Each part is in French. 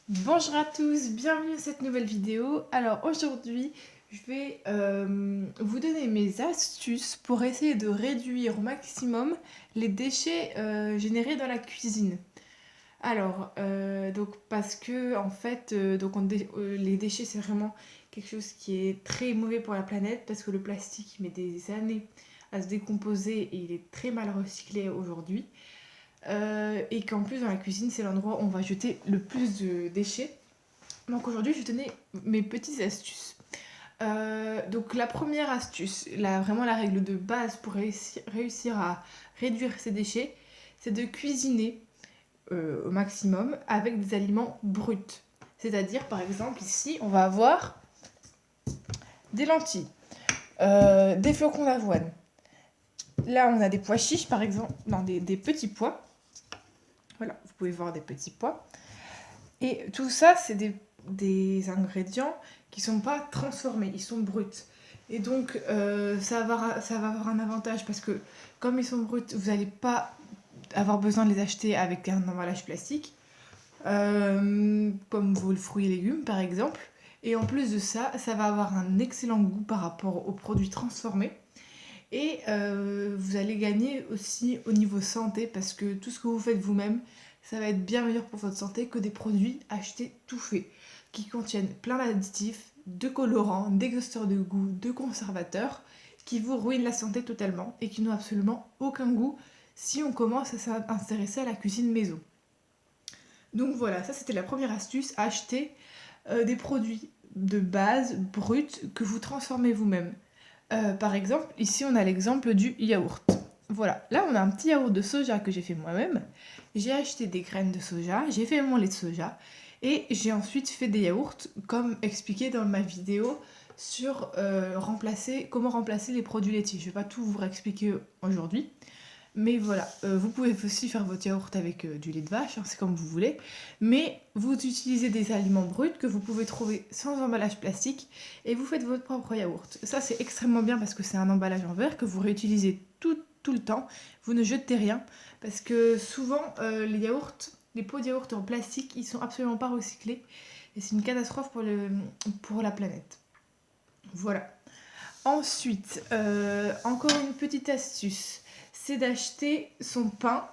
Bonjour à tous, bienvenue à cette nouvelle vidéo. Alors aujourd'hui, je vais vous donner mes astuces pour essayer de réduire au maximum les déchets générés dans la cuisine. Alors, donc parce que en fait, les déchets c'est vraiment quelque chose qui est très mauvais pour la planète parce que le plastique il met des années à se décomposer et il est très mal recyclé aujourd'hui. Et qu'en plus dans la cuisine c'est l'endroit où on va jeter le plus de déchets. Donc aujourd'hui je vais te donner mes petites astuces. Donc la première astuce, vraiment la règle de base pour réussir à réduire ces déchets, c'est de cuisiner au maximum avec des aliments bruts. C'est-à-dire par exemple ici on va avoir des lentilles, des flocons d'avoine. Là on a des pois chiches par exemple, non des petits pois. Voilà, vous pouvez voir des petits pois. Et tout ça, c'est des ingrédients qui sont pas transformés, ils sont bruts. Et donc, ça va avoir un avantage parce que comme ils sont bruts, vous n'allez pas avoir besoin de les acheter avec un emballage plastique, comme vos fruits et légumes par exemple. Et en plus de ça, ça va avoir un excellent goût par rapport aux produits transformés. Et vous allez gagner aussi au niveau santé parce que tout ce que vous faites vous-même, ça va être bien meilleur pour votre santé que des produits achetés tout faits, qui contiennent plein d'additifs, de colorants, d'exhausteurs de goût, de conservateurs, qui vous ruinent la santé totalement et qui n'ont absolument aucun goût si on commence à s'intéresser à la cuisine maison. Donc voilà, ça c'était la première astuce, acheter des produits de base bruts que vous transformez vous-même. Par exemple, ici on a l'exemple du yaourt. Voilà, là on a un petit yaourt de soja que j'ai fait moi-même. J'ai acheté des graines de soja, j'ai fait mon lait de soja et j'ai ensuite fait des yaourts comme expliqué dans ma vidéo sur comment remplacer les produits laitiers. Je ne vais pas tout vous réexpliquer aujourd'hui. Mais voilà, vous pouvez aussi faire votre yaourt avec du lait de vache, hein, c'est comme vous voulez. Mais vous utilisez des aliments bruts que vous pouvez trouver sans emballage plastique et vous faites votre propre yaourt. Ça c'est extrêmement bien parce que c'est un emballage en verre que vous réutilisez tout le temps. Vous ne jetez rien parce que souvent les pots de yaourt en plastique, ils sont absolument pas recyclés et c'est une catastrophe pour la planète. Voilà. Ensuite, encore une petite astuce, c'est d'acheter son pain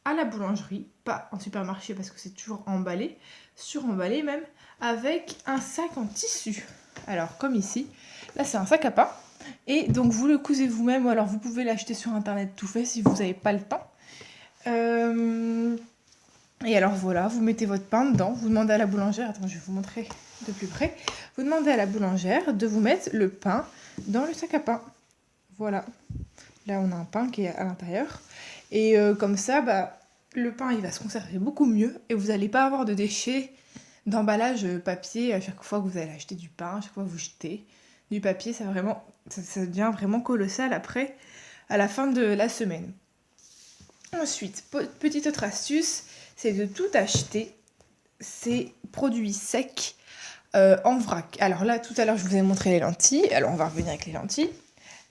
à la boulangerie, pas en supermarché parce que c'est toujours emballé, suremballé même, avec un sac en tissu. Alors comme ici, là c'est un sac à pain, et donc vous le cousez vous-même, ou alors vous pouvez l'acheter sur internet tout fait si vous n'avez pas le temps. Et alors voilà, vous mettez votre pain dedans, vous demandez à la boulangère, attends je vais vous montrer de plus près, vous demandez à la boulangère de vous mettre le pain dans le sac à pain. Voilà, là on a un pain qui est à l'intérieur. Et comme ça, le pain il va se conserver beaucoup mieux et vous n'allez pas avoir de déchets d'emballage papier à chaque fois que vous allez acheter du pain, à chaque fois que vous jetez du papier, ça devient vraiment colossal après, à la fin de la semaine. Ensuite, petite autre astuce, c'est de tout acheter ces produits secs en vrac. Alors là, tout à l'heure, je vous ai montré les lentilles. Alors, on va revenir avec les lentilles.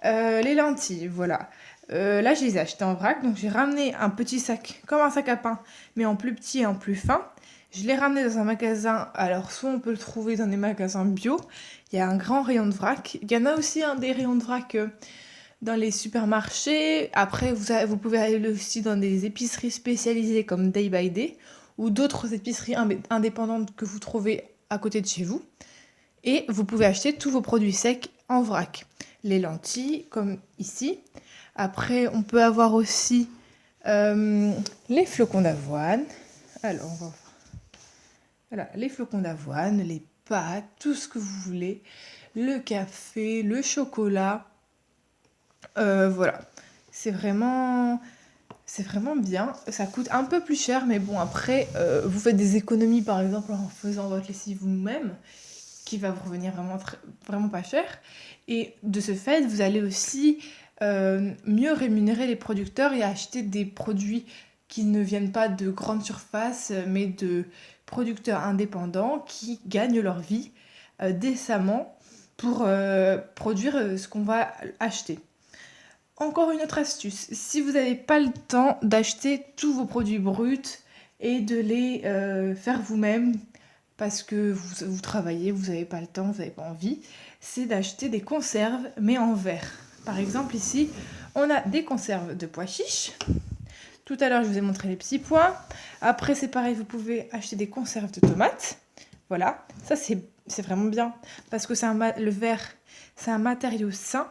Les lentilles, voilà. Là, je les ai achetées en vrac. Donc, j'ai ramené un petit sac, comme un sac à pain, mais en plus petit et en plus fin. Je l'ai ramené dans un magasin. Alors, soit on peut le trouver dans des magasins bio. Il y a un grand rayon de vrac. Il y en a aussi des rayons de vrac dans les supermarchés. Après, vous pouvez aller aussi dans des épiceries spécialisées comme Day by Day ou d'autres épiceries indépendantes que vous trouvez à côté de chez vous. Et vous pouvez acheter tous vos produits secs en vrac. Les lentilles, comme ici. Après, on peut avoir aussi les flocons d'avoine. Alors, voilà, les flocons d'avoine, les pâtes, tout ce que vous voulez. Le café, le chocolat. Voilà, c'est vraiment bien. Ça coûte un peu plus cher, mais bon, après, vous faites des économies, par exemple, en faisant votre lessive vous-même, qui va vous revenir vraiment pas cher. Et de ce fait, vous allez aussi mieux rémunérer les producteurs et acheter des produits qui ne viennent pas de grandes surfaces, mais de producteurs indépendants qui gagnent leur vie décemment pour produire ce qu'on va acheter. Encore une autre astuce, si vous n'avez pas le temps d'acheter tous vos produits bruts et de les faire vous-même parce que vous travaillez, vous n'avez pas le temps, vous n'avez pas envie, c'est d'acheter des conserves mais en verre. Par exemple ici, on a des conserves de pois chiches. Tout à l'heure, je vous ai montré les petits pois. Après, c'est pareil, vous pouvez acheter des conserves de tomates. Voilà, ça c'est vraiment bien parce que le verre, c'est un matériau sain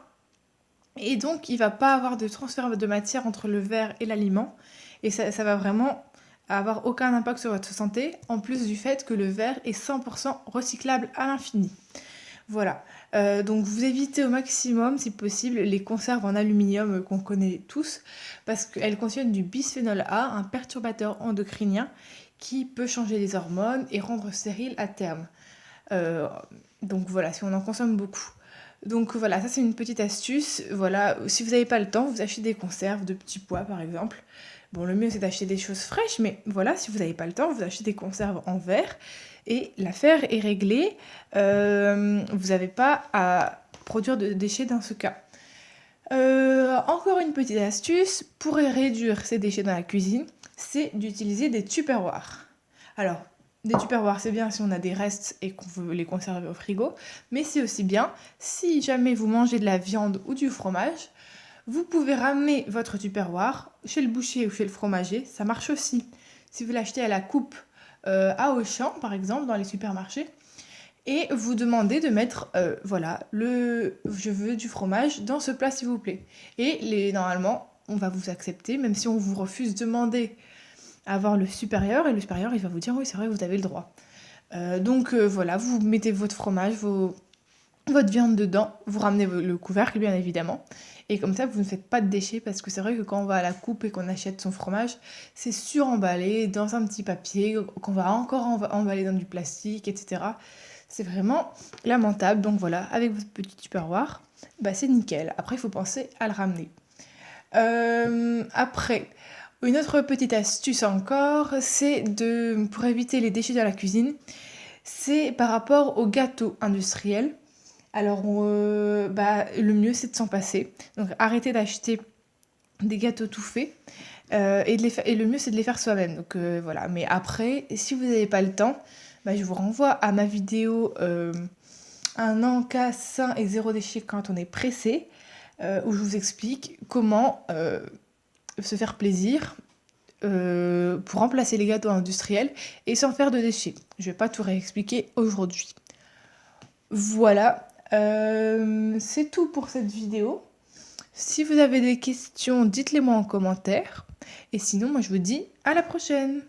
et donc il ne va pas avoir de transfert de matière entre le verre et l'aliment et ça va vraiment avoir aucun impact sur votre santé en plus du fait que le verre est 100% recyclable à l'infini. Voilà, donc vous évitez au maximum, si possible, les conserves en aluminium qu'on connaît tous, parce qu'elles contiennent du bisphénol A, un perturbateur endocrinien, qui peut changer les hormones et rendre stérile à terme. Donc voilà, si on en consomme beaucoup. Donc voilà, ça c'est une petite astuce. Voilà, si vous n'avez pas le temps, vous achetez des conserves de petits pois par exemple. Bon, le mieux c'est d'acheter des choses fraîches, mais voilà, si vous n'avez pas le temps, vous achetez des conserves en verre et l'affaire est réglée. Vous n'avez pas à produire de déchets dans ce cas. Encore une petite astuce pour réduire ces déchets dans la cuisine, c'est d'utiliser des tupperwares. Alors, des tupperwares, c'est bien si on a des restes et qu'on veut les conserver au frigo, mais c'est aussi bien si jamais vous mangez de la viande ou du fromage, vous pouvez ramener votre tupperware chez le boucher ou chez le fromager, ça marche aussi. Si vous l'achetez à la coupe à Auchan, par exemple, dans les supermarchés, et vous demandez de mettre, voilà, je veux du fromage dans ce plat s'il vous plaît. Et normalement, on va vous accepter, même si on vous refuse, demandez à voir le supérieur, et le supérieur, il va vous dire, oui, c'est vrai, vous avez le droit. Voilà, vous mettez votre fromage, votre viande dedans, vous ramenez le couvercle, bien évidemment. Et comme ça, vous ne faites pas de déchets, parce que c'est vrai que quand on va à la coupe et qu'on achète son fromage, c'est suremballé dans un petit papier, qu'on va encore emballer dans du plastique, etc. C'est vraiment lamentable. Donc voilà, avec votre petit tupperware, bah c'est nickel. Après, il faut penser à le ramener. Après, une autre petite astuce encore, c'est pour éviter les déchets dans la cuisine, c'est par rapport aux gâteaux industriels. Alors, le mieux, c'est de s'en passer. Donc, arrêtez d'acheter des gâteaux tout faits. Et le mieux, c'est de les faire soi-même. Donc, voilà. Mais après, si vous n'avez pas le temps, je vous renvoie à ma vidéo un encas sain et zéro déchet quand on est pressé, où je vous explique comment se faire plaisir pour remplacer les gâteaux industriels et sans faire de déchets. Je ne vais pas tout réexpliquer aujourd'hui. Voilà, c'est tout pour cette vidéo. Si vous avez des questions, dites-les moi en commentaire. Et sinon, moi je vous dis à la prochaine.